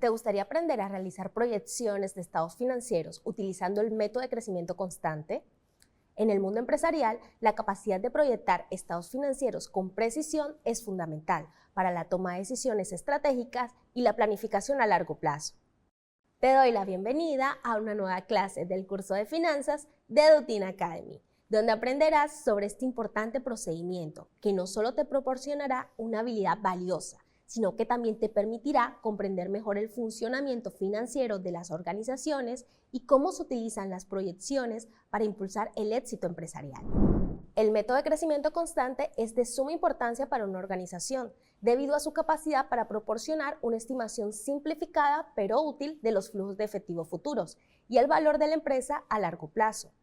¿Te gustaría aprender a realizar proyecciones de estados financieros utilizando el método de crecimiento constante? En el mundo empresarial, la capacidad de proyectar estados financieros con precisión es fundamental para la toma de decisiones estratégicas y la planificación a largo plazo. Te doy la bienvenida a una nueva clase del curso de finanzas de Dutin Academy, donde aprenderás sobre este importante procedimiento que no solo te proporcionará una habilidad valiosa, sino que también te permitirá comprender mejor el funcionamiento financiero de las organizaciones y cómo se utilizan las proyecciones para impulsar el éxito empresarial. El método de crecimiento constante es de suma importancia para una organización, debido a su capacidad para proporcionar una estimación simplificada pero útil de los flujos de efectivo futuros y el valor de la empresa a largo plazo.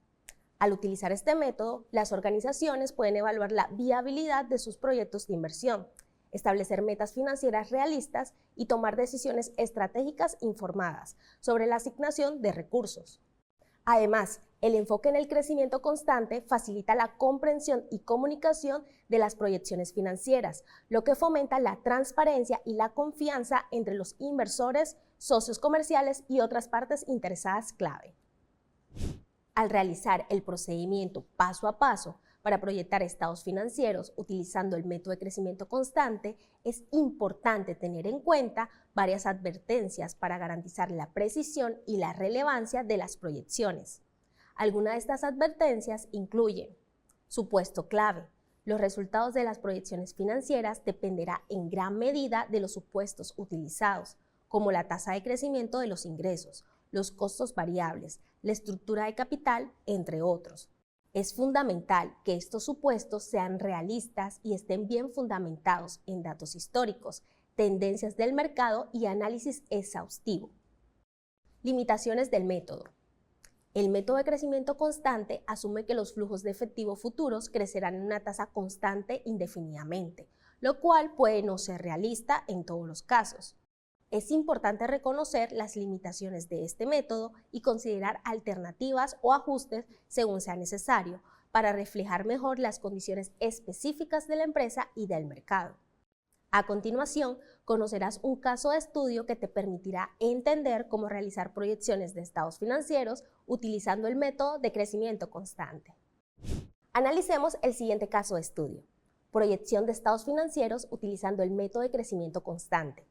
Al utilizar este método, las organizaciones pueden evaluar la viabilidad de sus proyectos de inversión, establecer metas financieras realistas y tomar decisiones estratégicas informadas sobre la asignación de recursos. Además, el enfoque en el crecimiento constante facilita la comprensión y comunicación de las proyecciones financieras, lo que fomenta la transparencia y la confianza entre los inversores, socios comerciales y otras partes interesadas clave. Al realizar el procedimiento paso a paso para proyectar estados financieros utilizando el método de crecimiento constante, es importante tener en cuenta varias advertencias para garantizar la precisión y la relevancia de las proyecciones. Algunas de estas advertencias incluyen: supuesto clave. Los resultados de las proyecciones financieras dependerá en gran medida de los supuestos utilizados, como la tasa de crecimiento de los ingresos, los costos variables, la estructura de capital, entre otros. Es fundamental que estos supuestos sean realistas y estén bien fundamentados en datos históricos, tendencias del mercado y análisis exhaustivo. Limitaciones del método. El método de crecimiento constante asume que los flujos de efectivo futuros crecerán en una tasa constante indefinidamente, lo cual puede no ser realista en todos los casos. Es importante reconocer las limitaciones de este método y considerar alternativas o ajustes según sea necesario para reflejar mejor las condiciones específicas de la empresa y del mercado. A continuación, conocerás un caso de estudio que te permitirá entender cómo realizar proyecciones de estados financieros utilizando el método de crecimiento constante. Analicemos el siguiente caso de estudio: proyección de estados financieros utilizando el método de crecimiento constante.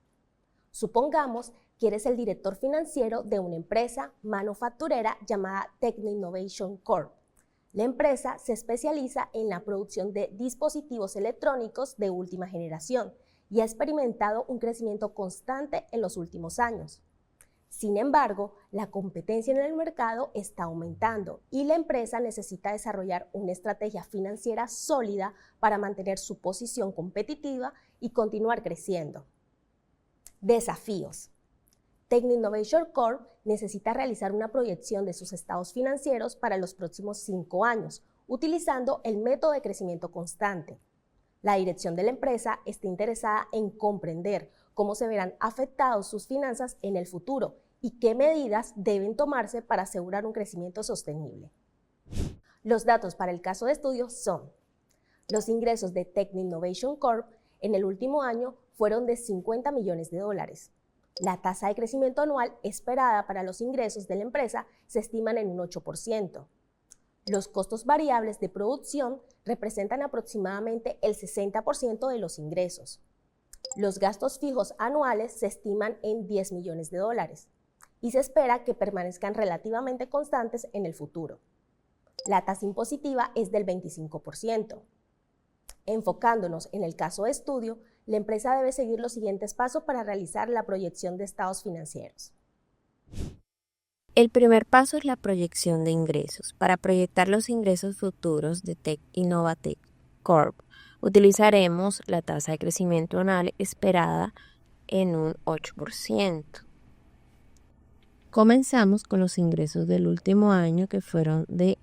Supongamos que eres el director financiero de una empresa manufacturera llamada Techno Innovation Corp. La empresa se especializa en la producción de dispositivos electrónicos de última generación y ha experimentado un crecimiento constante en los últimos años. Sin embargo, la competencia en el mercado está aumentando y la empresa necesita desarrollar una estrategia financiera sólida para mantener su posición competitiva y continuar creciendo. Desafíos. Techno Innovation Corp necesita realizar una proyección de sus estados financieros para los próximos 5 años, utilizando el método de crecimiento constante. La dirección de la empresa está interesada en comprender cómo se verán afectados sus finanzas en el futuro y qué medidas deben tomarse para asegurar un crecimiento sostenible. Los datos para el caso de estudio son: los ingresos de Techno Innovation Corp en el último año fueron de $50 millones. La tasa de crecimiento anual esperada para los ingresos de la empresa se estiman en un 8%. Los costos variables de producción representan aproximadamente el 60% de los ingresos. Los gastos fijos anuales se estiman en $10 millones y se espera que permanezcan relativamente constantes en el futuro. La tasa impositiva es del 25%. Enfocándonos en el caso de estudio, la empresa debe seguir los siguientes pasos para realizar la proyección de estados financieros. El primer paso es la proyección de ingresos. Para proyectar los ingresos futuros de Tech Innovatech Corp, utilizaremos la tasa de crecimiento anual esperada en un 8%. Comenzamos con los ingresos del último año, que fueron de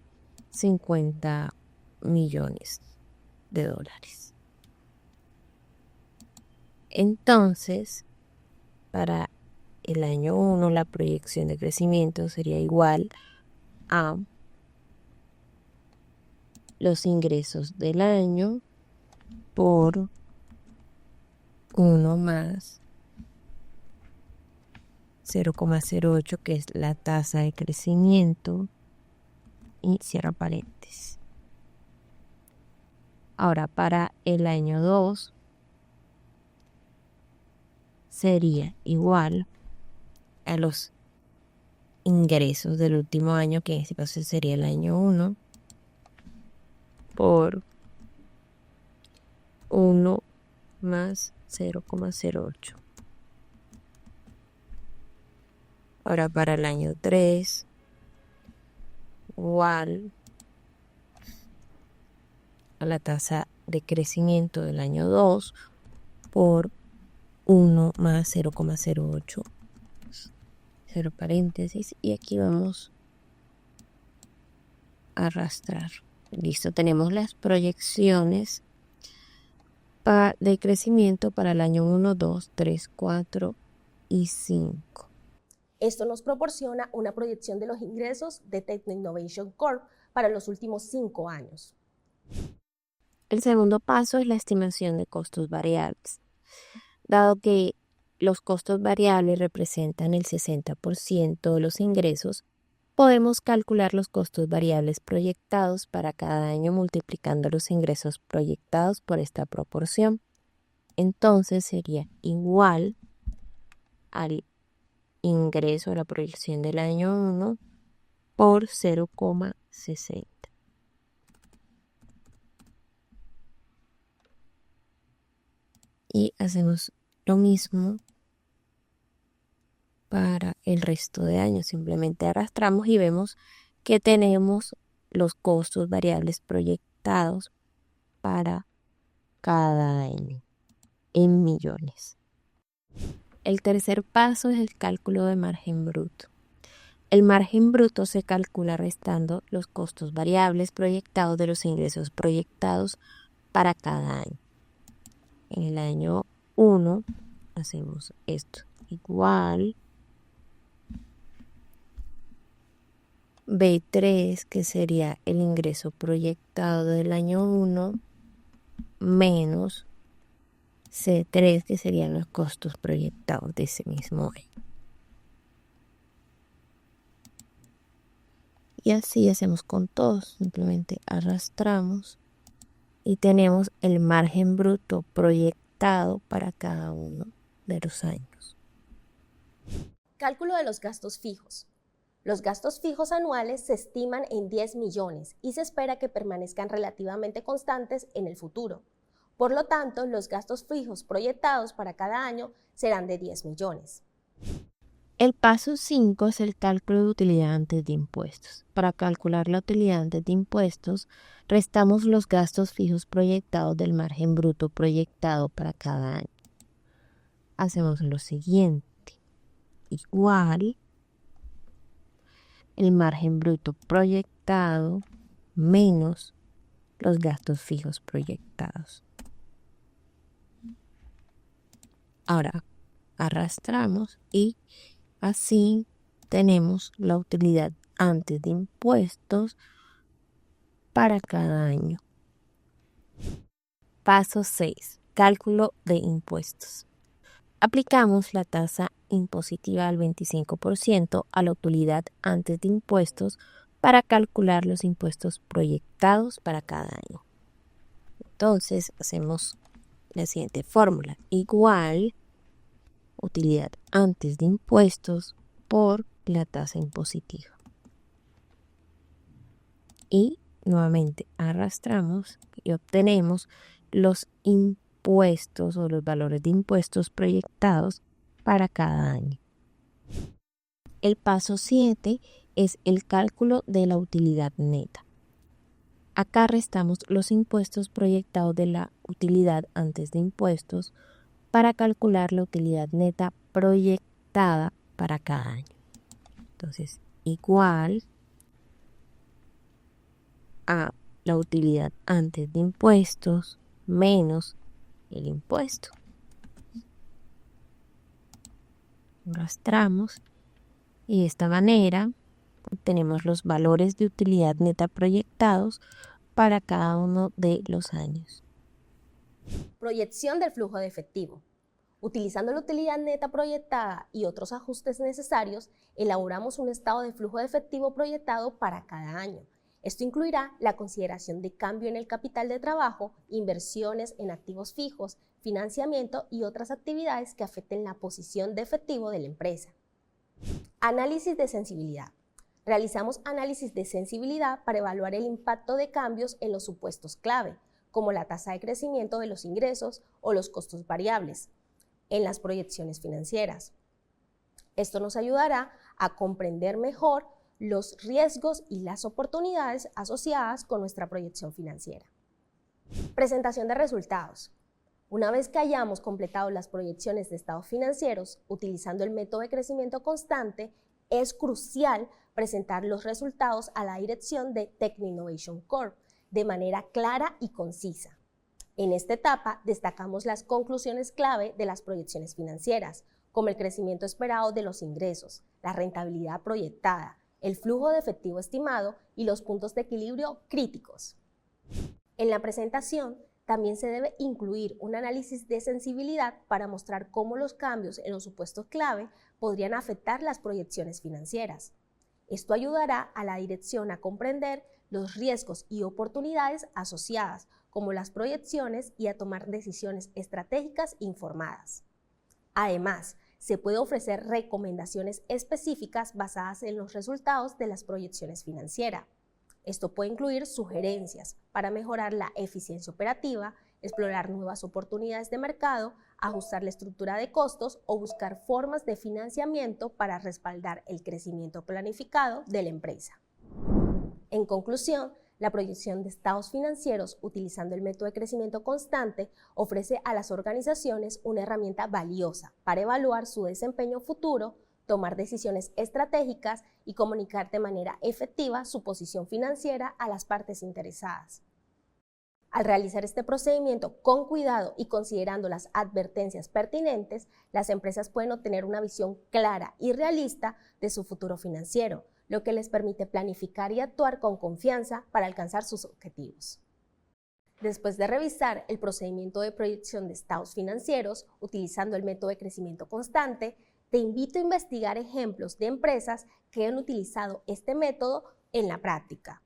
$50 millones. Entonces, para el año 1, la proyección de crecimiento sería igual a los ingresos del año por 1 más 0,08, que es la tasa de crecimiento, y cierra paréntesis. Ahora, para el año 2 sería igual a los ingresos del último año, que en este caso sería el año 1, por 1 más 0,08. Ahora para el año 3, igual a la tasa de crecimiento del año 2 por 1 más 0,08. Cero paréntesis, y aquí vamos a arrastrar. Listo, tenemos las proyecciones de crecimiento para el año 1, 2, 3, 4 y 5. Esto nos proporciona una proyección de los ingresos de Tecno Innovation Corp para los últimos 5 años. El segundo paso es la estimación de costos variables. Dado que los costos variables representan el 60% de los ingresos, podemos calcular los costos variables proyectados para cada año multiplicando los ingresos proyectados por esta proporción. Entonces sería igual al ingreso de la proyección del año 1 por 0,60. Y hacemos lo mismo para el resto de años. Simplemente arrastramos y vemos que tenemos los costos variables proyectados para cada año en millones. El tercer paso es el cálculo de margen bruto. El margen bruto se calcula restando los costos variables proyectados de los ingresos proyectados para cada año. En el año 1 hacemos esto igual B3, que sería el ingreso proyectado del año 1, menos C3, que serían los costos proyectados de ese mismo año. Y así hacemos con todos, simplemente arrastramos y tenemos el margen bruto proyectado para cada uno de los años. Cálculo de los gastos fijos. Los gastos fijos anuales se estiman en 10 millones y se espera que permanezcan relativamente constantes en el futuro. Por lo tanto, los gastos fijos proyectados para cada año serán de 10 millones. El paso 5 es el cálculo de utilidad antes de impuestos. Para calcular la utilidad antes de impuestos, restamos los gastos fijos proyectados del margen bruto proyectado para cada año. Hacemos lo siguiente. Igual el margen bruto proyectado menos los gastos fijos proyectados. Ahora arrastramos y así tenemos la utilidad antes de impuestos para cada año. Paso 6. Cálculo de impuestos. Aplicamos la tasa impositiva al 25% a la utilidad antes de impuestos para calcular los impuestos proyectados para cada año. Entonces hacemos la siguiente fórmula. Igual utilidad antes de impuestos por la tasa impositiva. Y nuevamente arrastramos y obtenemos los impuestos o los valores de impuestos proyectados para cada año. El paso 7 es el cálculo de la utilidad neta. Acá restamos los impuestos proyectados de la utilidad antes de impuestos para calcular la utilidad neta proyectada para cada año. Entonces, igual a la utilidad antes de impuestos menos el impuesto. Arrastramos y de esta manera obtenemos los valores de utilidad neta proyectados para cada uno de los años. Proyección del flujo de efectivo. Utilizando la utilidad neta proyectada y otros ajustes necesarios, elaboramos un estado de flujo de efectivo proyectado para cada año. Esto incluirá la consideración de cambio en el capital de trabajo, inversiones en activos fijos, financiamiento y otras actividades que afecten la posición de efectivo de la empresa. Análisis de sensibilidad. Realizamos análisis de sensibilidad para evaluar el impacto de cambios en los supuestos clave, como la tasa de crecimiento de los ingresos o los costos variables, en las proyecciones financieras. Esto nos ayudará a comprender mejor los riesgos y las oportunidades asociadas con nuestra proyección financiera. Presentación de resultados. Una vez que hayamos completado las proyecciones de estados financieros utilizando el método de crecimiento constante, es crucial presentar los resultados a la dirección de Tech Innovation Corp de manera clara y concisa. En esta etapa destacamos las conclusiones clave de las proyecciones financieras, como el crecimiento esperado de los ingresos, la rentabilidad proyectada, el flujo de efectivo estimado y los puntos de equilibrio críticos. En la presentación también se debe incluir un análisis de sensibilidad para mostrar cómo los cambios en los supuestos clave podrían afectar las proyecciones financieras. Esto ayudará a la dirección a comprender los riesgos y oportunidades asociadas, como las proyecciones, y a tomar decisiones estratégicas informadas. Además, se puede ofrecer recomendaciones específicas basadas en los resultados de las proyecciones financieras. Esto puede incluir sugerencias para mejorar la eficiencia operativa, explorar nuevas oportunidades de mercado, ajustar la estructura de costos o buscar formas de financiamiento para respaldar el crecimiento planificado de la empresa. En conclusión, la proyección de estados financieros utilizando el método de crecimiento constante ofrece a las organizaciones una herramienta valiosa para evaluar su desempeño futuro, tomar decisiones estratégicas y comunicar de manera efectiva su posición financiera a las partes interesadas. Al realizar este procedimiento con cuidado y considerando las advertencias pertinentes, las empresas pueden obtener una visión clara y realista de su futuro financiero, lo que les permite planificar y actuar con confianza para alcanzar sus objetivos. Después de revisar el procedimiento de proyección de estados financieros utilizando el método de crecimiento constante, te invito a investigar ejemplos de empresas que han utilizado este método en la práctica.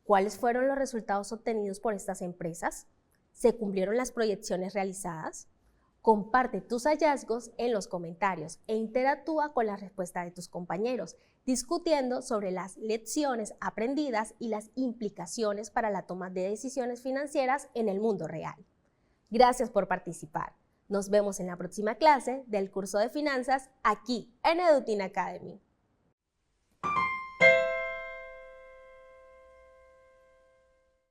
¿Cuáles fueron los resultados obtenidos por estas empresas? ¿Se cumplieron las proyecciones realizadas? Comparte tus hallazgos en los comentarios e interactúa con la respuesta de tus compañeros, discutiendo sobre las lecciones aprendidas y las implicaciones para la toma de decisiones financieras en el mundo real. Gracias por participar. Nos vemos en la próxima clase del curso de finanzas aquí en Edutin Academy.